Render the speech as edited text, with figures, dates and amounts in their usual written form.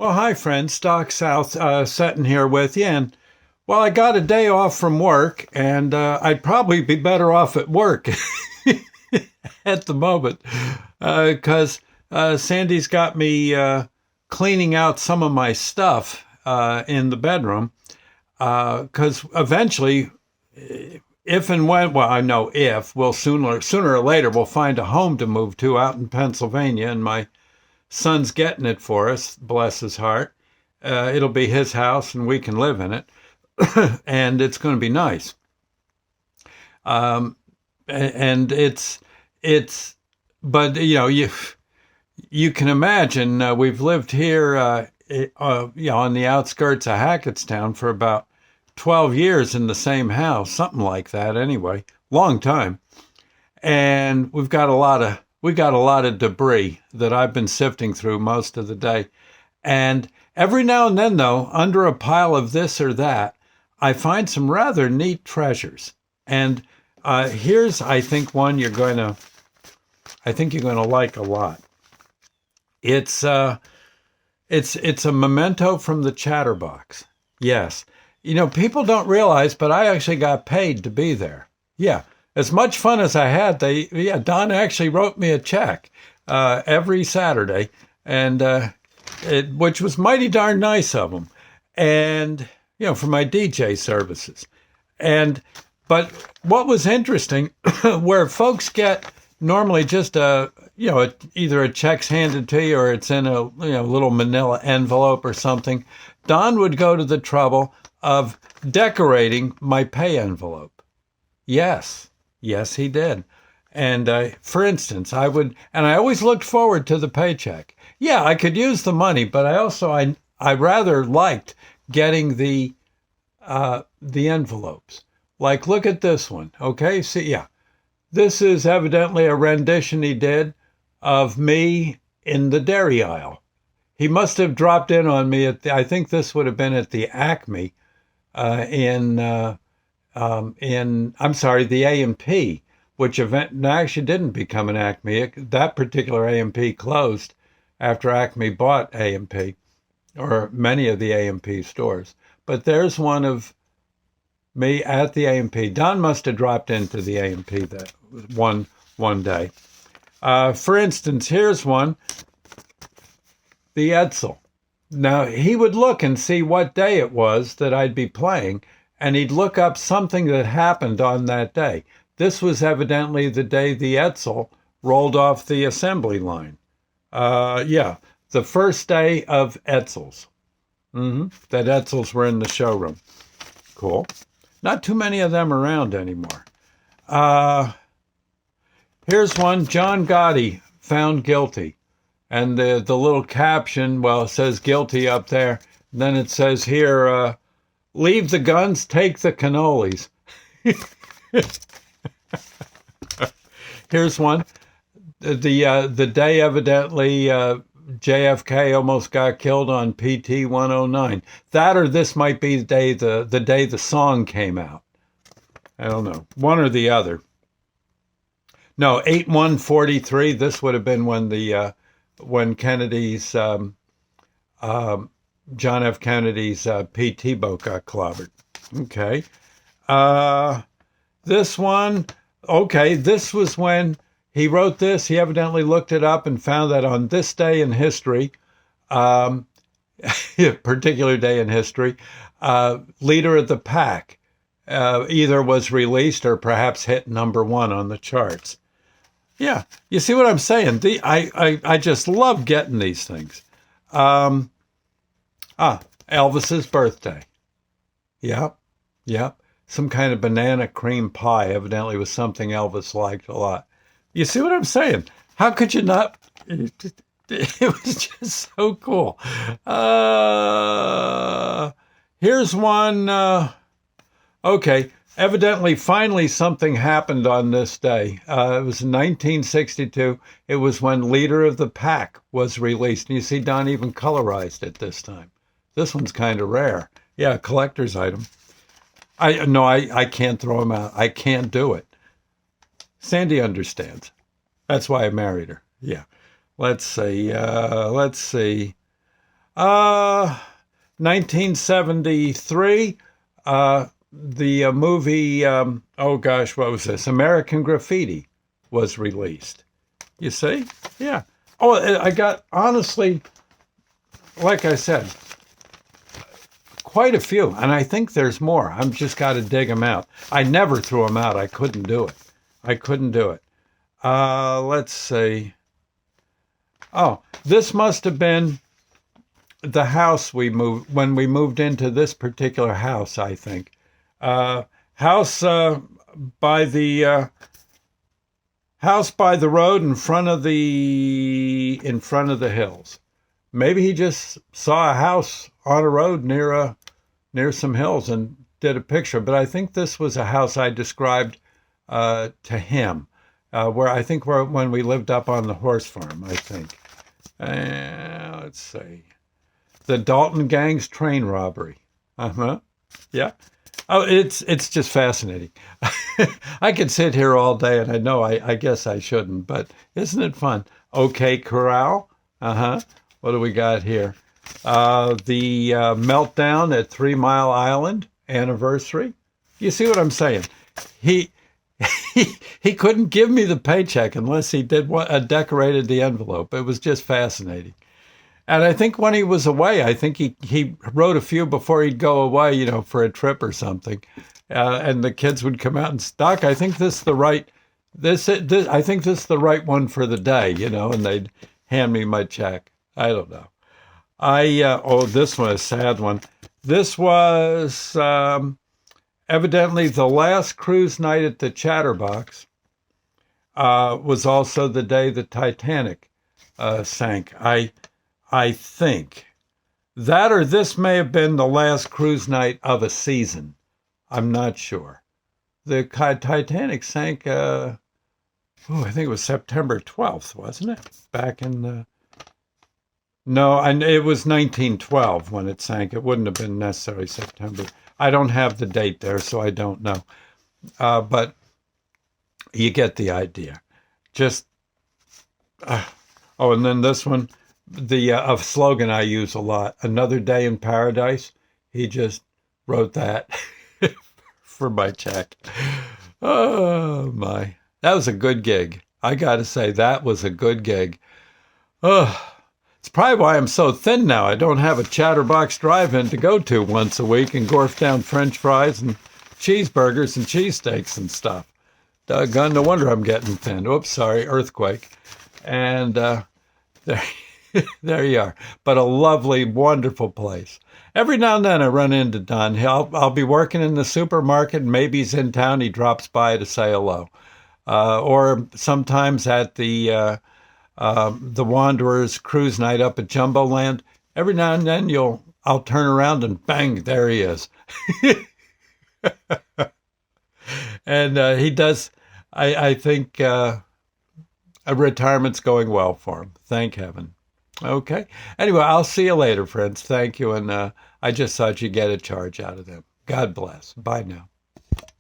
Well, hi, friends. Doc South sitting here with you. And, well, I got a day off from work, and I'd probably be better off at work at the moment because Sandy's got me cleaning out some of my stuff in the bedroom because eventually, if and when, well, I know if, we'll sooner or later, we'll find a home to move to out in Pennsylvania, and my son's getting it for us, bless his heart. It'll be his house and we can live in it. And it's going to be nice. And but you can imagine we've lived here, on the outskirts of Hackettstown for about 12 years in the same house, something like that anyway, long time. And we got a lot of debris that I've been sifting through most of the day. And every now and then, though, under a pile of this or that, I find some rather neat treasures. And here's, I think, one I think you're gonna like a lot. It's it's a memento from the Chatterbox. Yes, people don't realize, but I actually got paid to be there. Yeah, as much fun as I had, Don actually wrote me a check every Saturday, and which was mighty darn nice of him, and for my DJ services. And but what was interesting, where folks get normally just either a check's handed to you or it's in a little manila envelope or something, Don would go to the trouble of decorating my pay envelope. Yes, he did. And for instance, I always looked forward to the paycheck. Yeah, I could use the money, but I rather liked getting the envelopes. Like, look at this one. Okay, see, yeah, this is evidently a rendition he did of me in the dairy aisle. He must have dropped in on me I think this would have been at the Acme in I'm sorry, the A&P, which event actually didn't become an Acme. That particular A&P closed after Acme bought A&P, or many of the A&P stores. But there's one of me at the A&P. Don must have dropped into the A&P that one day. For instance, here's one, the Edsel. Now, he would look and see what day it was that I'd be playing, and he'd look up something that happened on that day. This was evidently the day the Edsel rolled off the assembly line. The first day of Edsels. That Edsels were in the showroom. Cool. Not too many of them around anymore. Here's one, John Gotti found guilty. And the little caption, well, it says guilty up there. Then it says here, leave the guns, take the cannolis. Here's one. The day evidently JFK almost got killed on PT 109. That or this might be the day the song came out. I don't know. One or the other. No, 8/1/43. This would have been when Kennedy's John F. Kennedy's PT boat got clobbered. Okay. This one. Okay, this was when he wrote this. He evidently looked it up and found that on this day in history, particular day in history, Leader of the Pack either was released or perhaps hit #1 on the charts. Yeah, you see what I'm saying? I just love getting these things. Elvis's birthday. Yep. Some kind of banana cream pie evidently was something Elvis liked a lot. You see what I'm saying? How could you not? It was just so cool. Here's one. Okay. Evidently, finally, something happened on this day. It was 1962. It was when Leader of the Pack was released. And you see, Don even colorized it this time. This one's kind of rare. Yeah, collector's item. I can't throw them out. I can't do it. Sandy understands. That's why I married her. Yeah. Let's see. Uh, 1973, the movie, oh gosh, what was this? American Graffiti was released. You see? Yeah. Oh, I got, honestly, like I said, quite a few. And I think there's more. I've just got to dig them out. I never threw them out. I couldn't do it. I couldn't do it. Let's see. Oh, this must have been the house we moved when we moved into this particular house, I think. House by the house by the road in front of the hills. Maybe he just saw a house on a road near some hills and did a picture. But I think this was a house I described to him, where I think when we lived up on the horse farm. I think. Let's see. The Dalton Gang's train robbery. Uh-huh. Yeah. Oh, it's just fascinating. I could sit here all day, and I know I guess I shouldn't, but isn't it fun? OK Corral. Uh-huh. What do we got here? The meltdown at 3 Mile Island anniversary. You see what I'm saying? He he couldn't give me the paycheck unless he did decorated the envelope. It was just fascinating. And I think when he was away, I think he wrote a few before he'd go away, for a trip or something. And the kids would come out and Doc, I think this is the right I think this is the right one for the day, and they'd hand me my check. I don't know. This one, a sad one. This was evidently the last cruise night at the Chatterbox. Was also the day the Titanic sank. I think that or this may have been the last cruise night of a season. I'm not sure. The Titanic sank, I think it was September 12th, wasn't it? Back in, no, and it was 1912 when it sank. It wouldn't have been necessarily September. I don't have the date there, so I don't know. But you get the idea. Just, and then this one. A slogan I use a lot, another day in paradise. He just wrote that for my check. Oh, my. That was a good gig. I got to say, that was a good gig. Oh, it's probably why I'm so thin now. I don't have a Chatterbox drive-in to go to once a week and gorf down French fries and cheeseburgers and cheesesteaks and stuff. Doggone, no wonder I'm getting thin. Oops, sorry, earthquake. And there there you are. But a lovely, wonderful place. Every now and then I run into Don. I'll be working in the supermarket. Maybe he's in town. He drops by to say hello. Or sometimes at the Wanderers cruise night up at Jumbo Land. Every now and then I'll turn around and bang, there he is. And he does, I think a retirement's going well for him. Thank heaven. Okay. Anyway, I'll see you later, friends. Thank you. And I just thought you'd get a charge out of them. God bless. Bye now.